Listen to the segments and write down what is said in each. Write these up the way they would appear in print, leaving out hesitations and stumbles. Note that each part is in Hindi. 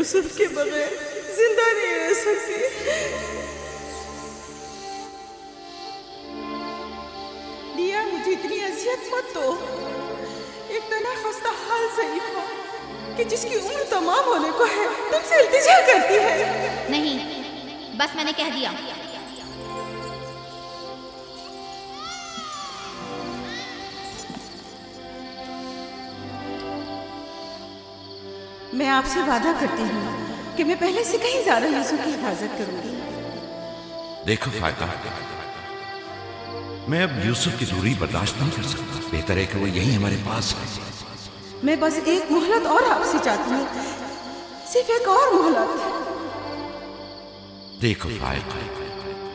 यूसुफ के बगैर जिंदा नहीं रह सकती। लिया, मुझे इतनी अजियत मत दो। एक तना खस्ता हाल ज़ईफ़ा कि जिसकी उम्र तमाम होने को है तुमसे इल्तिजा करती है। नहीं, बस मैंने कह दिया। मैं आपसे वादा करती हूँ कि मैं पहले से कहीं ज्यादा यूसुफ की हिफाजत करूंगी। देखो फायदा, मैं अब यूसुफ की दूरी बर्दाश्त नहीं कर सकता। बेहतर है कि वो यहीं हमारे पास है। मैं बस एक मोहलत और आपसे चाहती हूँ, सिर्फ एक और मोहलत। देखो फायदा,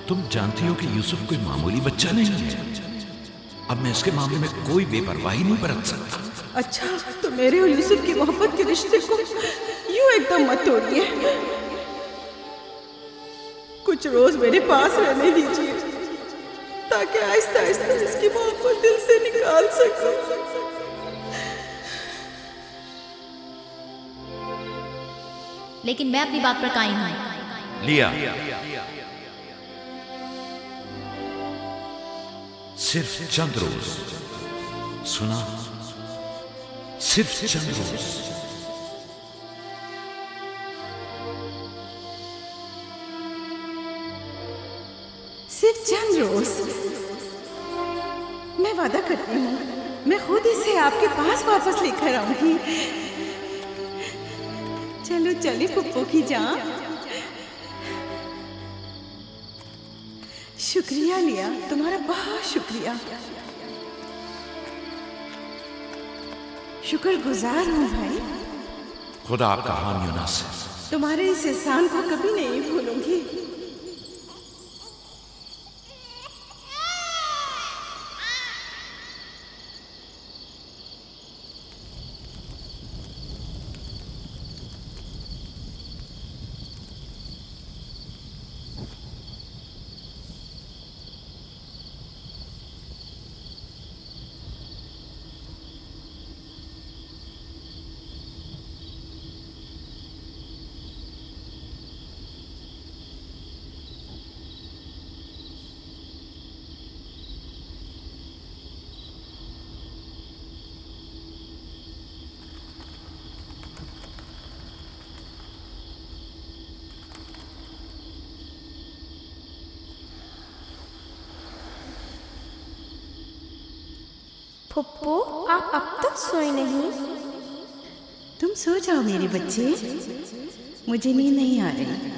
तुम जानती हो कि यूसुफ कोई मामूली बच्चा नहीं है। अब मैं इसके मामले में कोई बेपरवाही नहीं बरत सकता। अच्छा, तो मेरे और यूसुफ की मोहब्बत के रिश्ते को यूं एकदम मत तोड़िए। कुछ रोज मेरे पास रहने दीजिए ताकि आहिस्ता आहिस्ता इसकी मोहब्बत दिल से निकाल सकूं। लेकिन मैं अपनी बात पर कायम हूं। लिया, सिर्फ चंद रोज, सुना, सिर्फ चंद रोज। सिर्फ चंद रोज। मैं वादा करती हूँ, मैं खुद इसे आपके पास वापस लेकर आऊंगी। चलो चले पुप्पो की जान। शुक्रिया लिया, तुम्हारा बहुत शुक्रिया। शुक्रगुजार हूँ भाई। खुदा आपका हामी नासिर। तुम्हारे इस एहसान को कभी नहीं भूलूंगी। फुप्पो, आप अब तक सोए नहीं? तुम सो जाओ मेरे बच्चे, मुझे नींद नहीं आ रही।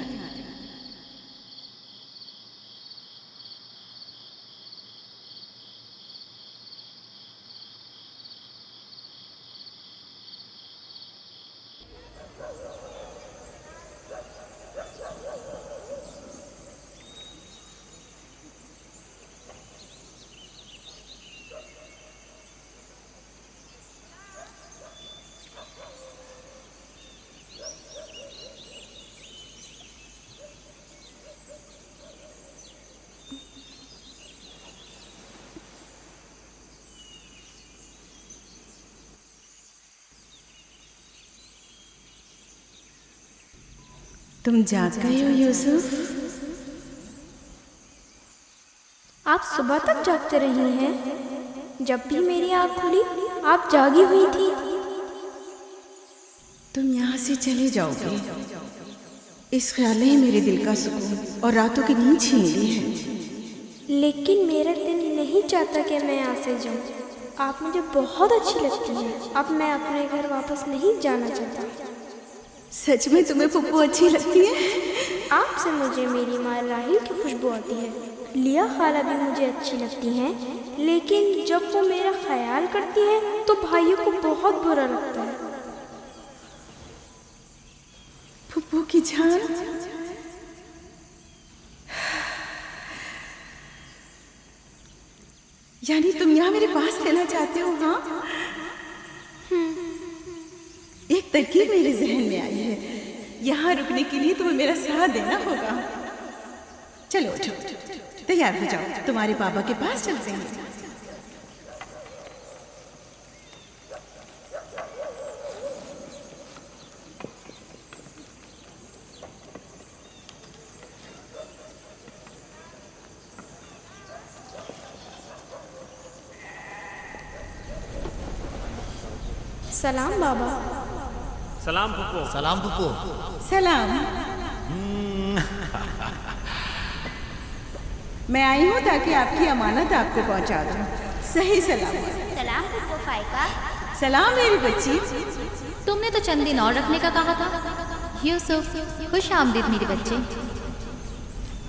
तुम जाग गए हो यूसुफ? आप सुबह तक जागते रही हैं। जब भी मेरी आँख खुली आप जागी हुई थी। तुम यहाँ से चले जाओगे, इस ख्याल ने मेरे दिल का सुकून और रातों की नींद छीन ली है। लेकिन मेरा दिल नहीं चाहता कि मैं यहाँ से जाऊँ। आप मुझे बहुत अच्छी लगती हैं। अब मैं अपने घर वापस नहीं जाना चाहता। सच में तुम्हें पुप्पो अच्छी लगती है? आपसे मुझे मेरी माँ राहिल की खुशबू आती है। लिया खाला भी मुझे अच्छी लगती हैं, लेकिन जब वो मेरा ख्याल करती है तो भाइयों को बहुत बुरा लगता है। पुप्पो की जान, यानी तुम यहाँ मेरे पास रहना चाहते हो? हाँ, एक तरकीब मेरे जहन में आई है। यहाँ रुकने के लिए तुम्हें मेरा साथ देना होगा। चलो उठो, तैयार हो जाओ, तुम्हारे पापा के पास चलते हैं। सलाम बाबा। सलाम पुप्पो। सलाम पुप्पो। सलाम। मैं आई हूँ ताकि आपकी अमानत आपको पहुँचा दूँ सही सलामत। सलाम पुप्पो फाइका। सलाम मेरी बच्ची। तुमने तो चंद दिन और रखने का कहा था। यूसुफ, खुश आमदीद मेरे बच्चे।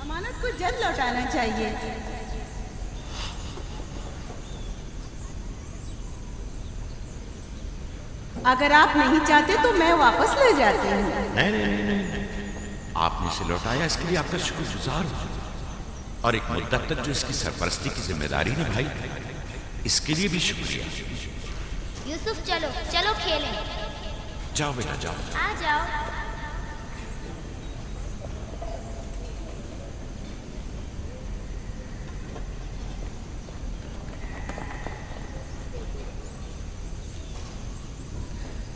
अमानत को जल्द लौटाना चाहिए। अगर आप नहीं चाहते तो मैं वापस ले जाती हूँ। नहीं नहीं नहीं नहीं, नहीं। आपने इसे लौटाया इसके लिए आपका शुक्रगुजार हूँ और एक मुद्दत तक जो इसकी सरपरस्ती की जिम्मेदारी निभाई इसके लिए भी शुक्रिया। यूसुफ चलो चलो खेलें। जाओ बेटा जाओ। आ जाओ।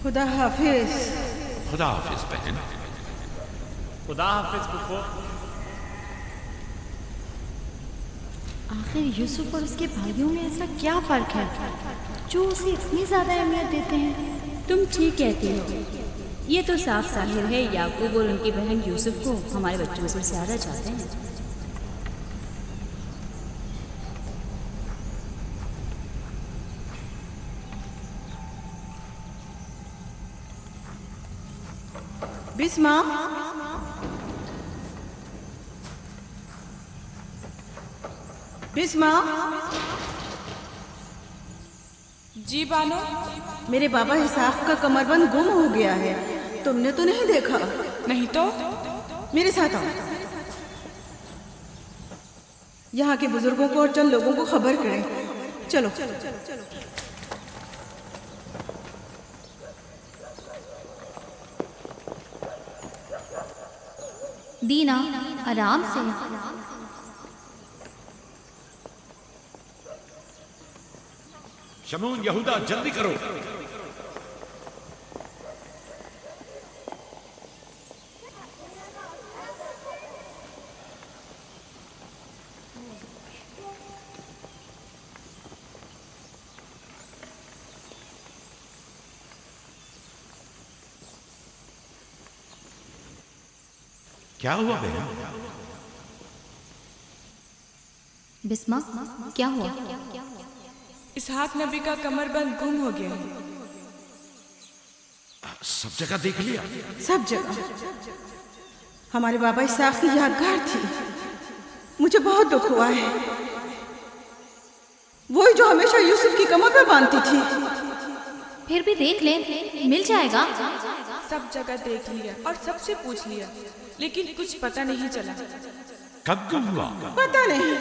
खुदा हाफिज। खुदा हाफिज बहन। खुदा हाफिज पुप्पो। आखिर यूसुफ और उसके भाइयों में ऐसा क्या फर्क है जो उसे इतनी ज्यादा अहमियत देते हैं? तुम ठीक कहती हो। ये तो साफ जाहिर है याकूब और उनकी बहन यूसुफ को हमारे बच्चों से ज्यादा चाहते हैं। बिस्मा, बिस्मा। जी बानो। मेरे बाबा हिसाब का कमरबंद गुम हो गया है। तुमने तो नहीं देखा? नहीं तो। मेरे साथ आओ। यहाँ के बुजुर्गों को और चंद लोगों को खबर करें। चलो। दीना, आराम से। शमून, यहूदा, जल्दी करो। क्या हुआ बहन? बिस्मा, क्या हुआ? इसहाक नबी का कमरबंद गुम हो गया है। सब जगह देख लिया? सब जगह। हमारे बाबा इसहाक की यादगार थी। मुझे बहुत दुख हुआ है। वही जो हमेशा यूसुफ की कमर पे बांधती थी। फिर भी देख लें, मिल जाएगा। सब जगह देख लिया और सबसे पूछ लिया, लेकिन कुछ पता नहीं चला। कब गुम हुआ? पता नहीं।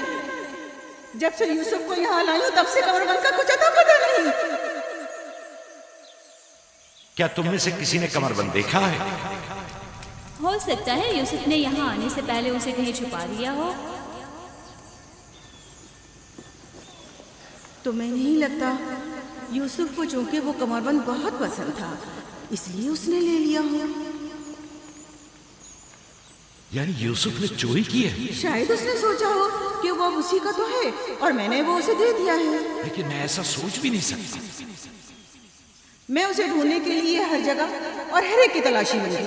जब से यूसुफ को यहाँ लाई हूँ तब से कमरबंद का कुछ अता पता नहीं। क्या तुम में से किसी ने कमरबंद देखा है? हो सकता है यूसुफ ने यहाँ आने से पहले उसे कहीं छुपा दिया हो। तुम्हें नहीं लगता यूसुफ को चूंकि वो कमरबंद बहुत पसंद था इसलिए उसने ले लिया हो? यानी यूसुफ ने चोरी की है? शायद उसने सोचा हो कि वो अब उसी का तो है और मैंने वो उसे दे दिया है। लेकिन मैं ऐसा सोच भी नहीं सकता। मैं उसे ढूंढने के लिए हर जगह और हर एक की तलाशी में गई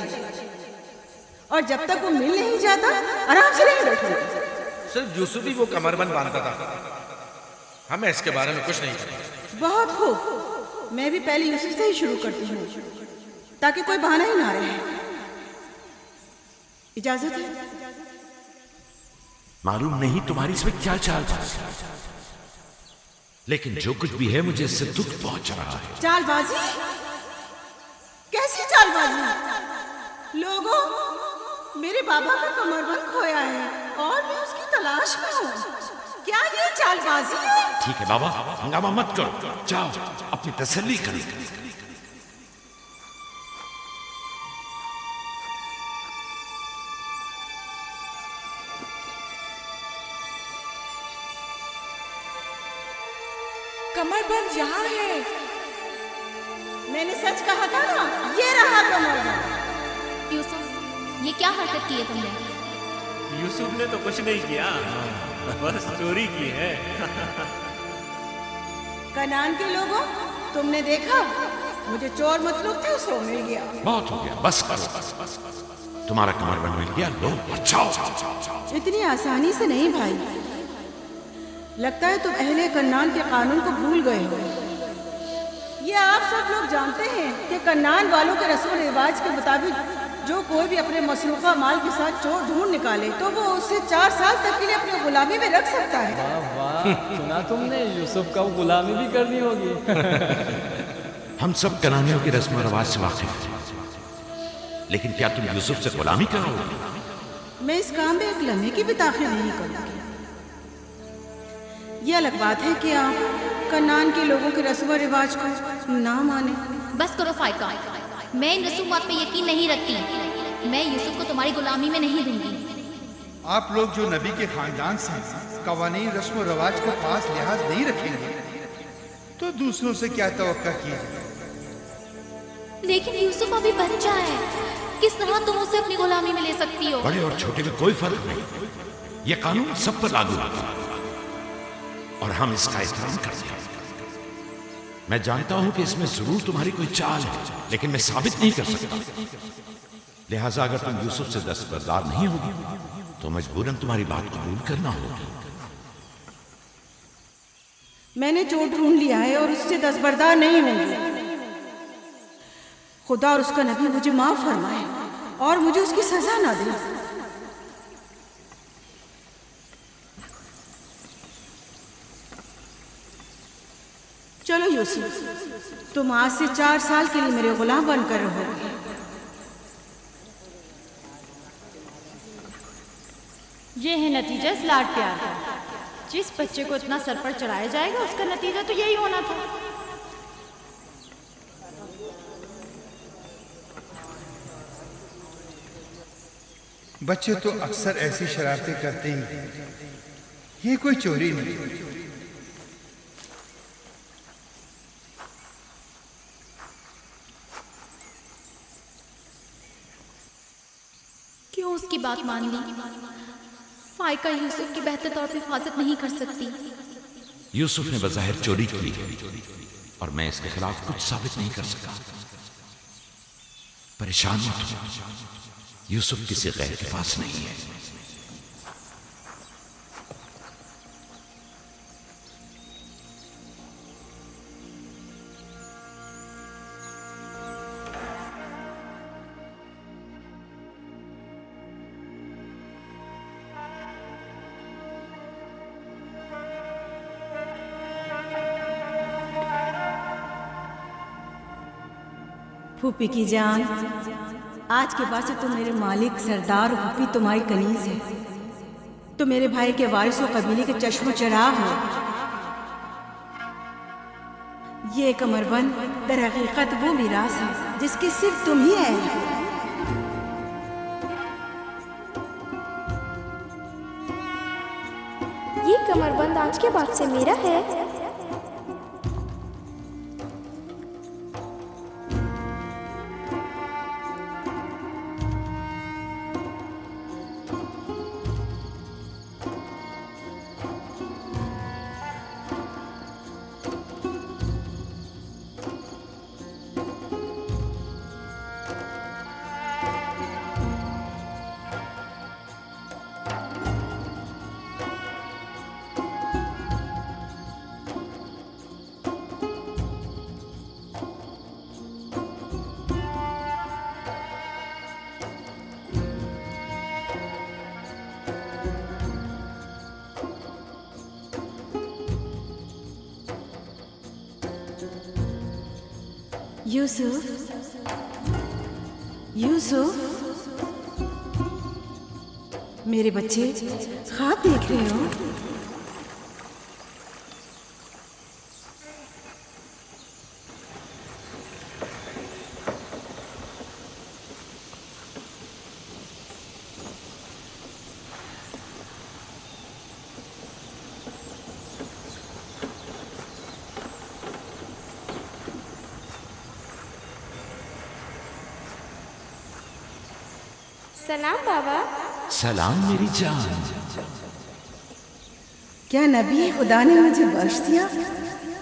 और जब तक वो मिल नहीं जाता आराम से नहीं बैठूंगी। सिर्फ यूसुफ ही वो कमरबंद बांधता था। हमें इसके बारे में कुछ नहीं पता। बहुत खूब। मैं भी पहले यूसुफ से ही शुरू करती हूँ ताकि कोई बहाना ही ना रहे। इजाजत है? मालूम नहीं तुम्हारी इसमें क्या चालबाजी, लेकिन जो कुछ भी है मुझे इससे दुख पहुंच रहा है। चालबाजी? कैसी चालबाजी? लोगों, मेरे बाबा का कमरबंद खोया है और मैं उसकी तलाश में हूँ। क्या ये चालबाजी है? ठीक है बाबा, हंगामा मत करो। जाओ अपनी तसल्ली करो। कमरबंद यहाँ है। मैंने सच कहा था ना, ये रहा कमरबंद। यूसुफ, ये क्या हरकत की है तुमने? यूसुफ ने तो कुछ नहीं किया, बस चोरी की है। कनान के लोगों, तुमने देखा मुझे चोर मतलब थे, सो मिल गया। बहुत हो गया, बस करो। तुम्हारा कमरबंद मिल गया, लो अच्छा। इतनी आसानी से नहीं भाई, लगता है तुम अहले कन्नान के कानून को भूल गए हो। ये आप सब लोग जानते हैं कि कन्नान वालों के रस्म रिवाज के मुताबिक जो कोई भी अपने मसरूफा माल के साथ चोर ढूंढ निकाले तो वो उसे 4 साल तक के लिए अपनी गुलामी में रख सकता है। वाह वाह, सुना तुमने, यूसुफ का गुलामी भी करनी होगी। हम सब कनानियों की रस्म रिवाज से वाकिफ हैं, लेकिन क्या तुम यूसुफ से गुलामी कराओगे? मैं इस काम में एक लम्हे की भी ताखीर नहीं करूंगी। ये अलग बात है कि आप कन्नान के लोगों के रस्म रिवाज को ना माने। बस करो फाइका, मैं इन रसूमात पे यकीन नहीं रखती। मैं यूसुफ को तुम्हारी गुलामी में नहीं दूंगी। आप लोग जो नबी के खानदान से कवानीन रस्म रवाज का पास लिहाज नहीं रखेंगे तो दूसरों से क्या तवक्का कीजिए। लेकिन यूसुफ अभी बच्चा है, किस तरह तुम उसे अपनी गुलामी में ले सकती हो? बड़े और छोटे में कोई फर्क नहीं, ये कानून सब पर लागू होता है और हम इसका एहतराम करते हैं। मैं जानता हूं कि इसमें जरूर तुम्हारी कोई चाल है, लेकिन मैं साबित नहीं कर सकता। लिहाजा अगर तुम यूसुफ से दस्तबरदार नहीं होगी तो मजबूरन तुम्हारी बात कबूल करना होगी। मैंने चोर ढूंढ लिया है और उससे दस्तबरदार नहीं होंगी। खुदा और उसका नबी मुझे माफ फरमाए और मुझे उसकी सजा ना दे। चलो यूसुफ, तुम आज से 4 साल के लिए मेरे गुलाम बनकर रहोगे। ये है नतीजा इस लाड प्यार का। जिस बच्चे को इतना सर पर चढ़ाया जाएगा उसका नतीजा तो यही होना था। बच्चे तो अक्सर ऐसी शरारतें करते ही, ये कोई चोरी नहीं। क्यों उसकी बात मान ली? फाइका यूसुफ की बेहतर तौर पे हिफाजत नहीं कर सकती। यूसुफ ने बज़ाहिर चोरी की है और मैं इसके खिलाफ कुछ साबित नहीं कर सका। परेशान मत हो, यूसुफ किसी गैर के पास नहीं है। फूफी की जान, आज के बाद से तुम मेरे मालिक सरदार और फूफी तुम्हारी कनीज है। तुम मेरे भाई के वारिस और कबीले के चश्मो चराग हो। ये कमरबंद दर हकीकत वो मिरास है जिसकी सिर्फ तुम ही है। ये कमरबंद आज के बाद से मेरा है। यूसुफ, यूसुफ, मेरे बच्चे ख्वाब देख रहे हो? सलाम बाबा। सलाम मेरी जान। क्या नबी खुदा ने मुझे बख्श दिया?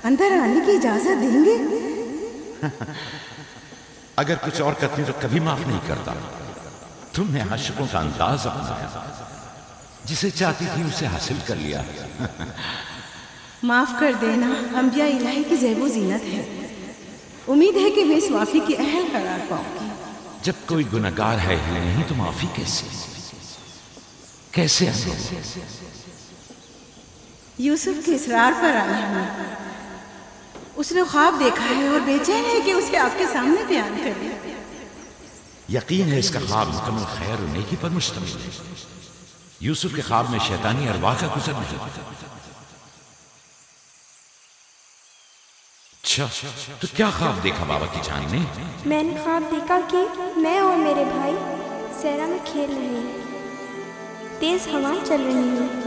अंदर आने की इजाजत देंगे? अगर कुछ और करती तो कभी माफ नहीं करता। तुमने आशिकों का अंदाज अपनाया, जिसे चाहती थी उसे हासिल कर लिया। माफ कर देना अंबिया इलाही की ज़ैबो जीनत है। उम्मीद है कि मैं इस माफी की अहल करार पाऊंगी। जब कोई गुनहगार है ही नहीं तो माफी कैसे यूसुफ के इसरार पर आई हूँ। उसने ख्वाब देखा है और बेचैन है कि उसे आपके सामने बयान करे। यकीन है इसका ख्वाब मुकम्मल खैर और नेकी पर मुश्तमिल है। यूसुफ के ख्वाब में शैतानी अरवाह का गुजर नहीं। अच्छा, तो क्या ख्वाब देखा बाबा की जान ने? मैंने ख्वाब देखा कि मैं और मेरे भाई सहरा में खेल रहे हैं। तेज हवाएं चल रही हैं।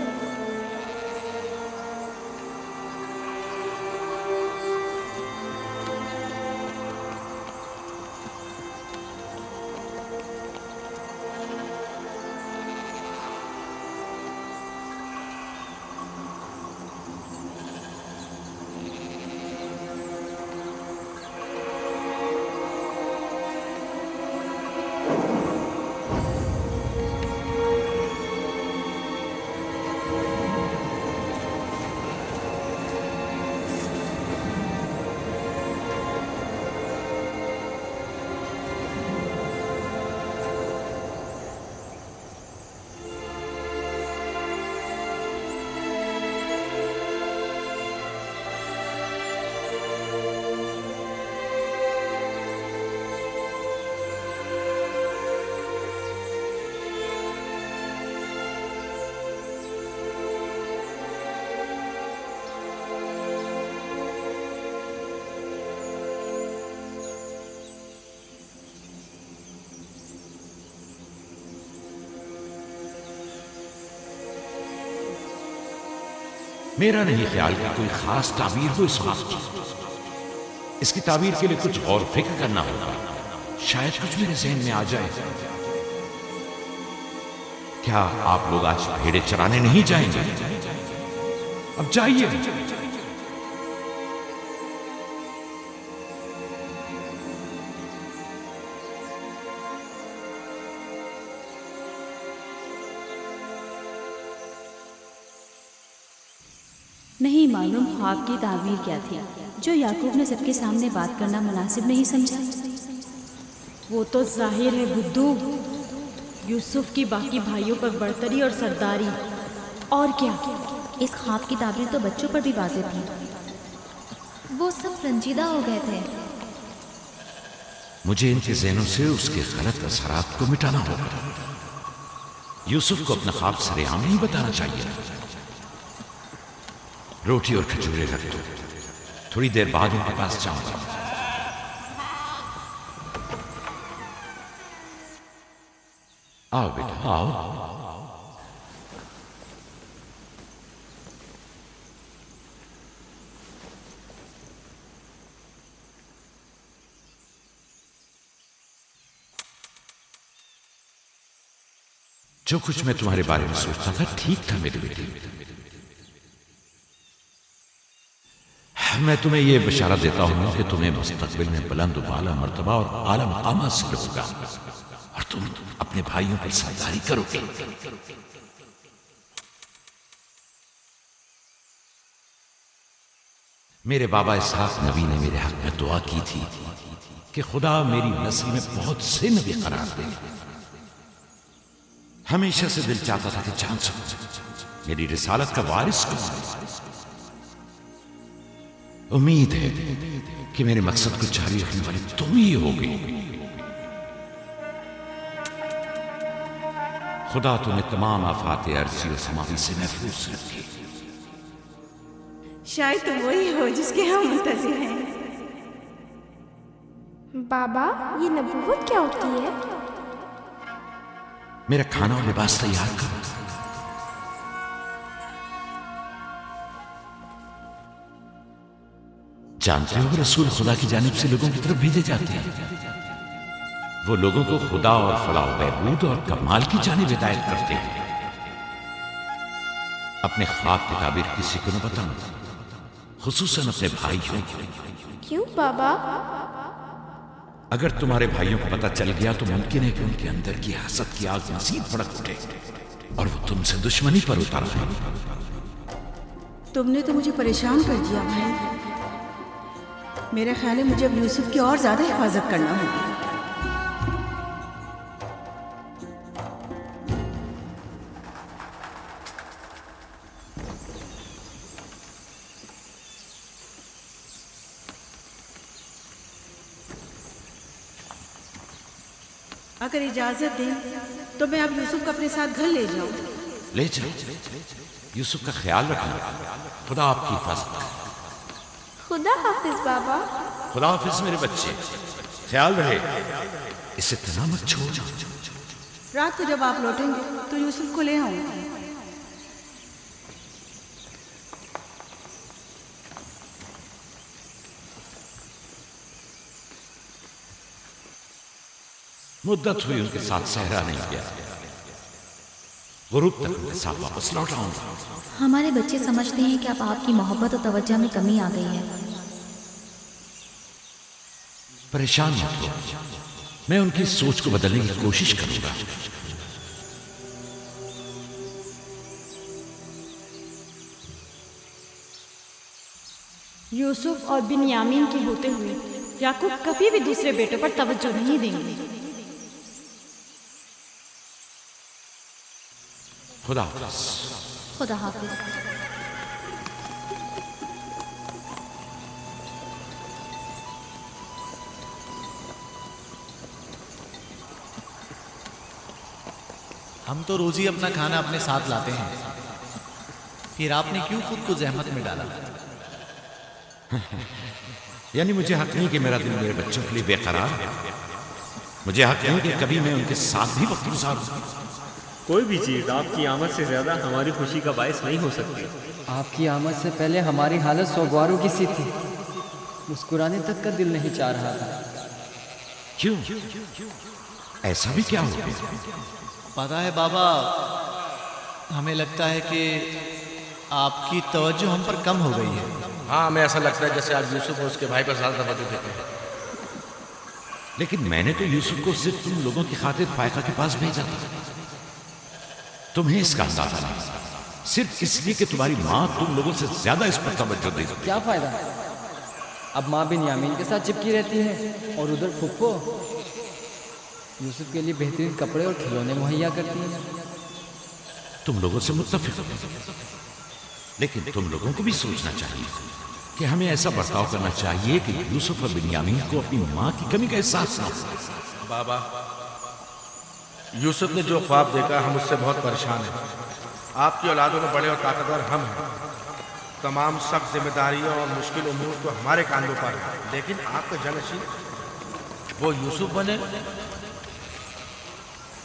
मेरा नहीं ख्याल कि कोई खास ताबीर हो इस ख्वाब की। इसकी ताबीर के लिए कुछ गौर फिक्र करना होगा। शायद कुछ मेरे जहन में आ जाए। क्या आप लोग आज भेड़े चराने नहीं जाएंगे? अब जाइए। नहीं मालूम ख्वाब की ताबीर क्या थी जो याकूब ने सबके सामने बात करना मुनासिब नहीं समझा। वो तो जाहिर है बुद्धू, यूसुफ की बाकी भाइयों पर बढ़तरी और सरदारी। और क्या, इस ख्वाब की ताबीर तो बच्चों पर भी वाज़ेह थी। वो सब संजीदा हो गए थे। मुझे इनके ज़हनों से उसके गलत असरात को मिटाना होगा। यूसुफ को अपना ख्वाब सरेआम नहीं बताना चाहिए। रोटी और खजूरें रख दो, थोड़ी देर बाद उनके पास जाऊंगा। आओ बेटा आओ। जो कुछ मैं तुम्हारे बारे में सोचता था ठीक था मेरे बेटे। मैं तुम्हें यह बशारत देता हूं कि तुम्हें मुस्तकबिल में बुलंद बाला मर्तबा और आला मकाम हासिल होगा और तुम अपने भाइयों पर सरदारी करोगे। मेरे बाबा इसहाक नबी ने मेरे हक में दुआ की थी कि खुदा मेरी नस्ल में बहुत से नबी करार दे। हमेशा से दिल चाहता था कि जान सकूं मेरी रिसालत का वारिस कौन है। उम्मीद है कि मेरे मकसद को जारी रखने वाली तुम ही होगी। खुदा तुम्हें तमाम आफात अर्ज़ी और समावी से महफूज रखे। शायद तुम वही हो जिसके हम मुंतज़िर हैं। बाबा, ये नबूवत क्या होती है? मेरा खाना और लिबास तैयार करो। जानते हो रसूल खुदा की जानिब से लोगों की तरफ भेजे जाते हैं। वो लोगों को खुदा और फलाह बहबूद और कमाल की जानिब हिदायत करते हैं। अपने ख्वाब की ताबीर किसी को न बताना, खुसूसन अपने भाइयों। क्यों बाबा? अगर तुम्हारे भाइयों को पता चल गया तो मुमकिन है कि उनके अंदर की हसद की आग मजीद भड़क उठे और वो तुमसे दुश्मनी पर उतर आए। तुमने तो मुझे परेशान कर दिया भाई। मेरे ख्याल है मुझे अब यूसुफ की और ज्यादा हिफाजत करना होगी। अगर इजाजत दें तो मैं अब यूसुफ को अपने साथ घर ले जाऊं। ले जाओ, यूसुफ का ख्याल रखना। खुदा आपकी हिफाजत करे। खुदा हाफिज बाबा। खुदा हाफिज मेरे बच्चे, ख्याल रहे, इसे तना मत छोड़ो। रात को जब आप लौटेंगे तो यूसुफ को ले आऊंगा। मुद्दत हुई उनके साथ सहरा नहीं गया, गुरूब तक उनके साथ वापस लौट आऊंगा। हमारे बच्चे समझते हैं कि अब आपकी मोहब्बत और तवज्जो में कमी आ गई है। परेशान मत हो, मैं उनकी सोच को बदलने की कोशिश करूंगा। यूसुफ और बिन्यामीन के होते हुए याकूब कभी भी दूसरे बेटों पर तवज्जो नहीं देंगे। खुदा हाफिज। खुदा हाफिज। हम तो रोज ही अपना खाना अपने साथ लाते हैं, फिर आपने क्यों खुद को जहमत में डाला? यानी मुझे हक नहीं कि मेरा दिल मेरे बच्चों के लिए बेकरार है। मुझे हक नहीं कि कभी मैं उनके साथ भी वक्त गुजारूं। कोई भी चीज आपकी आमद से ज्यादा हमारी खुशी का बायस नहीं हो सकती। आपकी आमद से पहले हमारी हालत सोगवारों की सी थी, मुस्कुराने तक का दिल नहीं चाह रहा था। क्यों? ऐसा भी क्या हो गया? पता है बाबा, हमें लगता है कि आपकी तवज्जो हम पर कम हो गई है। हाँ, हमें ऐसा लगता है जैसे आप यूसुफ और उसके भाई पर ज्यादा तवज्जो देते हैं। लेकिन मैंने तो यूसुफ को सिर्फ तुम लोगों की खातिर फायका के पास भेजा था। तुम्हें इसका अंदाजा नहीं, सिर्फ इसलिए कि तुम्हारी माँ तुम लोगों से ज्यादा इस पर तवज्जो देती है। क्या फायदा? अब माँ बिन्यामीन के साथ चिपकी रहती है और उधर फुप्पो यूसुफ के लिए बेहतरीन कपड़े और खिलौने मुहैया करती है। तुम लोगों से मुत्तफिक, लेकिन तुम लोगों को भी सोचना चाहिए कि हमें ऐसा बर्ताव करना चाहिए कि यूसुफ और बिन्यामीन को अपनी माँ की कमी का एहसास ना हो। बाबा, यूसुफ ने जो ख्वाब देखा, हम उससे बहुत परेशान हैं। आपकी औलादों में बड़े और ताकतवर हम हैं। तमाम सख्त जिम्मेदारियों और मुश्किल उमूर तो हमारे कांधों पर है, लेकिन आपका जानशीन वो यूसुफ बने।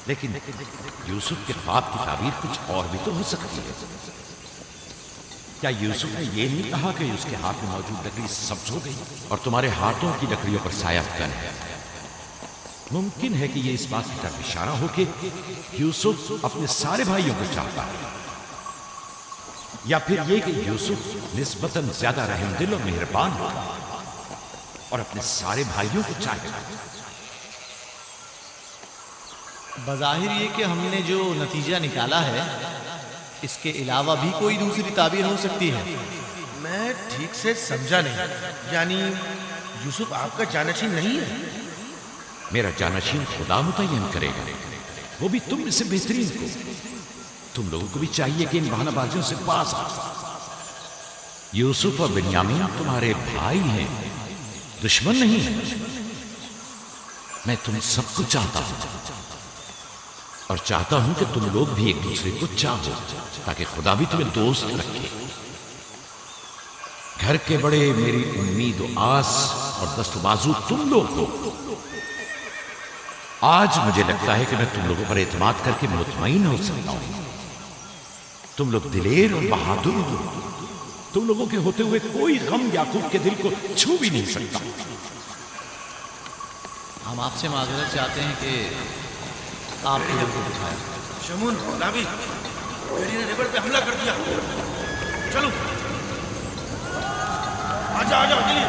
लेकिन यूसुफ के ख्वाब की ताबीर कुछ और भी तो हो सकती है। क्या यूसुफ ने ये नहीं कहा कि उसके हाथ में मौजूद लकड़ी सब्ज हो गई और तुम्हारे हाथों की लकड़ियों पर साया अफकन है? मुमकिन है कि ये इस बात की तरफ इशारा हो कि यूसुफ अपने सारे भाइयों को चाहता है, या फिर ये कि यूसुफ निस्बतन ज्यादा रहमदिल और मेहरबान हो और अपने सारे भाइयों को चाहेगा। बज़ाहिर ये कि हमने जो नतीजा निकाला है, इसके अलावा भी कोई दूसरी ताबीर हो सकती है। मैं ठीक से समझा नहीं। यानी यूसुफ आपका जानशीन नहीं है? मेरा जानशीन खुदा मुतय्यन करेगा, वो भी तुम में से बेहतरीन को। तुम लोगों को भी चाहिए कि इन बहानाबाजियों से पास आओ। यूसुफ और बिन्यामीन तुम्हारे भाई हैं, दुश्मन नहीं है। मैं तुम सबको चाहता हूं और चाहता हूं कि तुम लोग भी एक दूसरे को चाहो, ताकि खुदा भी तुम्हें दोस्त रखे। घर के बड़े मेरी उम्मीद और आस और दस्तबाजू तुम लोग हो। आज मुझे लगता है कि मैं तुम लोगों पर एतमाद करके मुतमईन हो सकता हूं। तुम लोग दिलेर और बहादुर हो। तुम लोगों के होते हुए कोई गम याकूब के दिल को छू भी नहीं सकता। हम आपसे माजरत चाहते हैं कि आपने दिल को बुझाया। शमून, लावी, बेड़ी ने रिवर पे हमला कर दिया। चलो, आजा आजा, जल्दी।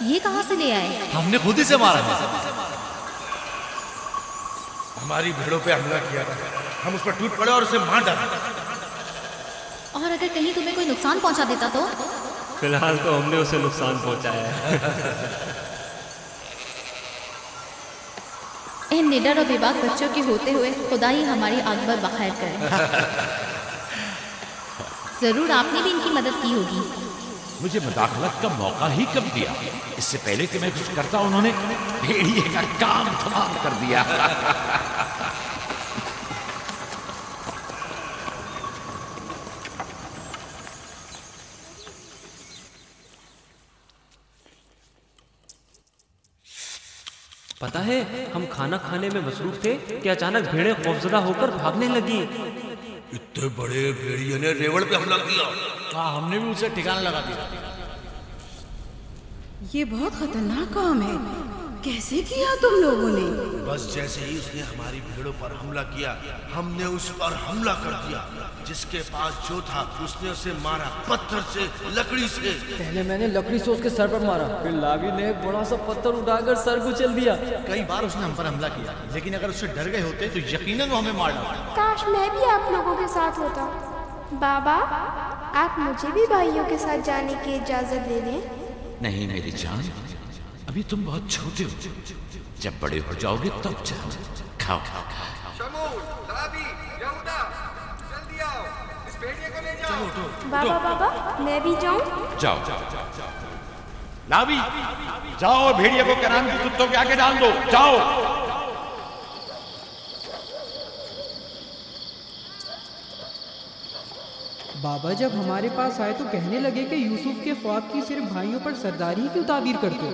ये कहाँ से ले आए? हमने खुद ही से मारा है। हमारी भेड़ों पे हमला किया था, हम उस पर टूट पड़े और उसे मार डाला। और अगर कहीं तुम्हें कोई नुकसान पहुंचा देता तो? फिलहाल तो हमने उसे नुकसान पहुंचाया है। इन निडर और बेबाक बच्चों के होते हुए खुदा ही हमारी आगबत बखैर करे। जरूर आपने भी इनकी मदद की होगी। मुझे मुदाखलत का मौका ही कब दिया? इससे पहले कि मैं कुछ करता उन्होंने भेड़िए का काम तमाम कर दिया। पता है, हम खाना खाने में मसरूफ थे कि अचानक भेड़ें खौफजदा होकर भागने लगी। इतने बड़े भेड़िए ने रेवड़ पे हमला किया। हाँ, हमने भी उसे ठिकाना लगा दिया। ये बहुत खतरनाक काम है। कैसे किया तुम लोगों ने? बस जैसे ही उसने हमारी भेड़ों पर हमला किया, हमने उस पर हमला कर दिया। जिसके पास जो था उसने उसे मारा, पत्थर से, लकड़ी से। पहले मैंने लकड़ी से उसके सर पर मारा, फिर लावी ने एक बड़ा सा पत्थर उठाकर सर को चल दिया। कई बार उसने हम पर हमला किया, लेकिन अगर उससे डर गए होते तो यकीनन वो हमें मार डालता। काश मैं भी आप लोगों के साथ होता। बाबा, आप मुझे भी भाइयों के साथ जाने की इजाजत दे दें। नहीं मेरी जान, अभी तुम बहुत छोटे हो। जब बड़े हो जाओगे तब जाओ। खाओ खाओ खाओ। शमूल, लावी, यहूदा, जल्दी आओ, इस भेड़िए को ले जाओ। बाबा बाबा, मैं भी जाऊं? जाओ लावी, जाओ भेड़िए को कनान के कुत्तों के आगे डाल दो। जाओ। बाबा जब हमारे पास आए तो कहने लगे कि यूसुफ के ख्वाब की सिर्फ भाइयों पर सरदारी ही क्यों ताबीर करते हो?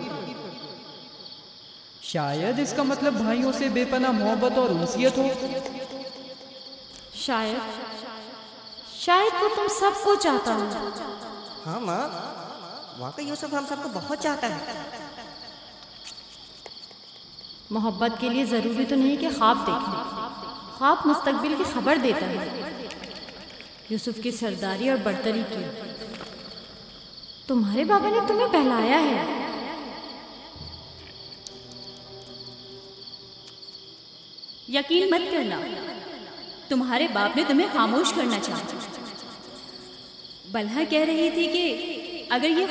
शायद इसका मतलब भाइयों से बेपनाह मोहब्बत और उनसियत हो। शायद वो तुम सबको चाहता हो। हाँ माँ, वाकई यूसुफ हम सबको बहुत चाहता है। मोहब्बत के लिए ज़रूरी तो नहीं कि ख्वाब देखें। ख्वाब मुस्तकबिल की खबर देता है। यूसुफ की सरदारी और बर्तरी की तुम्हारे बाबा ने तुम्हें बहलाया है। यकीन मत करना, तुम्हारे बाप ने तुम्हें खामोश करना चाहा। बलहा कह रही थी कि अगर ये